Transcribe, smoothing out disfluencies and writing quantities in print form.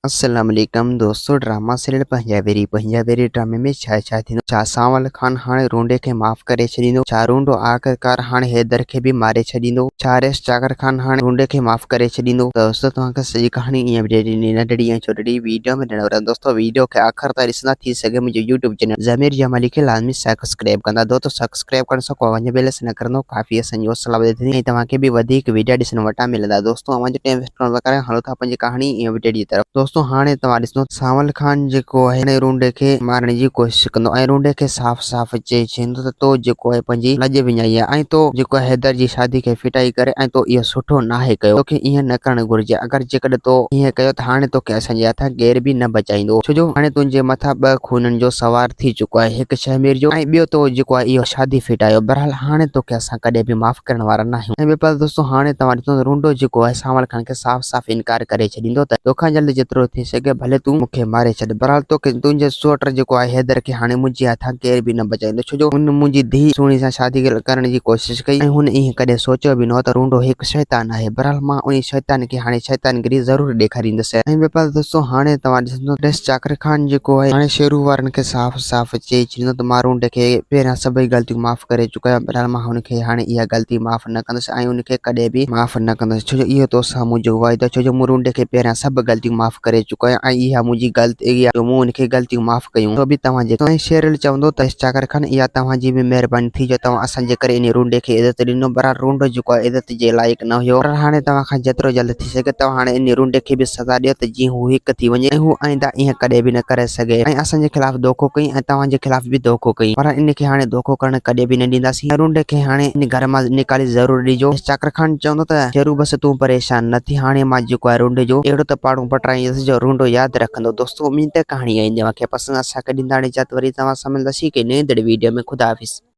अस्सलाम वालेकुम दोस्तों। ड्रामा सीरियल पंजाबी ड्रामे में छा थींदो। छा सांवल खान हाणे रूंडे खे माफ़ करे छॾींदो। छा रूंडो आख़िरकार हाणे हैदर खे भी मारे छॾींदो। छा रेस चाकर खान हाणे रूंडे खे माफ़ करे छॾींदो। त दोस्तों तव्हांखे सॼी कहानी ईअं अपडेट नंढड़ी ऐं छोटड़ी वीडियो में ॾियणो रहंदो। दोस्तों वीडियो खे आख़िर ताईं ॾिसंदा थी सघे मुंहिंजे यूट्यूब चैनल ज़मीर जमाली खे लाज़मी सब्सक्राइब कंदा। दोस्तों सब्सक्राइब करण सां को वञे बेल न करंदो काफ़ी असांजी हौसला वधंदी ऐं तव्हांखे भी वधीक वीडियो ॾिसण वटां मिलंदा। दोस्तों अवांजो टाइम वेस्ट करण बग़ैर हलो था पंहिंजी कहानी ऐं अपडेट जी तरफ़। दोस्तों हाणे तव्हां ॾिसंदो सांवल खान जेको आहे हाणे रूंडे खे मारण जी कोशिश कंदो ऐं रूंडे खे साफ़ साफ़ चईंदो त तो जेको आहे पंहिंजी लॼ विञाई आहे ऐं तो जेको आहे हैदर जी शादी खे फिटाई करे ऐं तो इहो सुठो नाहे कयो। तोखे ईअं न करणु घुरिजे। अगरि जेकॾहिं तो ईअं कयो त हाणे तोखे असांजे हथां केर बि न बचाईंदो। छो जो हाणे तुंहिंजे मथां ॿ खूननि जो सवार थी चुको आहे, हिकु शहमीर जो ऐं ॿियो तो जेको आहे इहो शादी फिटायो। बहरहाल हाणे तोखे असां कॾहिं बि माफ़ करण वारा न आहियूं। ऐं ॿियो पर दोस्तों हाणे तव्हां ॾिसो रूंडो जेको आहे सांवल खान खे साफ़ साफ़ इनकार करे छॾींदो त तोखां जल्द जेतिरो थी सघे भले तूं मूंखे मारे छॾ। बहरहाल तोखे तुंहिंजे सोट जेको आहे हैदर खे हाणे मुंहिंजे हथां केर बि न बचाईंदो। छो जो हुन मुंहिंजी धीउ सुहिणी सां शादी करण जी कोशिश कई ऐं हुन ईअं कॾहिं सोचियो बि न हो त रूंडो हिकु शैतान आहे। बहरहाल मां उन शैतान खे हाणे शैतानगिरी ज़रूर ॾेखारींदुसि। ऐं ॿियो पर दोस्तों हाणे तव्हां ॾिसंदो रेस चाकर खान जेको आहे हाणे शेरू वारनि खे साफ़ साफ़ चई छॾींदो त मां रूंडे खे पहिरियां सभई ग़लतियूं माफ़ करे चुको आहियां। बहरहाल मां हुनखे हाणे इहा ग़लती माफ़ न कंदुसि ऐं हुनखे कॾहिं बि माफ़ न कंदुसि। छो जो इहो तोसां मुंहिंजो वाइदो। छो जो मूं रूंडे खे पहिरियां सभु ग़लतियूं माफ़ करे चुको आहियां ऐं इहा मुंहिंजी ग़लती इहा मूं हुनखे ग़लतियूं माफ़ कयूं तो बि तव्हां जेको शेरल चवंदो त चाकर खान इहा तव्हांजी बि महिरबानी थी जो तव्हां असांजे करे इन रूंडे खे इज़त ॾिनो। बहरहाल रूंडो जेको आहे इज़त जे लाइक़ न हुयो। पर हाणे तव्हां खां जेतिरो जल्द थी सघे तव्हां हाणे इन रूंडे खे बि सज़ा ॾियो त जीअं हू हिकु थी वञे ऐं हू आईंदा ईअं कॾहिं बि न करे सघे ऐं असांजे ख़िलाफ़ धोखो कई ऐं तव्हांजे ख़िलाफ़ बि धोखो कई। पर इन खे हाणे धोखो करण कॾहिं बि न ॾींदासीं। रूंडे खे हाणे इन घर मां निकाले ज़रूर ॾिजो। चाकर खान चवंदो त शेरू बस तूं परेशान न थी, हाणे मां जेको आहे रूंडे जो अहिड़ो त पाड़ू पटाईंदुसि जो रूंडो यादि रखंदो। दोस्तों उम्मीद है कहानी आई तव्हांखे पसंदि। असांखे ॾींदा इजाज़त वरी तव्हां सां मिलंदासीं के नई वीडियो में। ख़ुदा हाफ़िज़।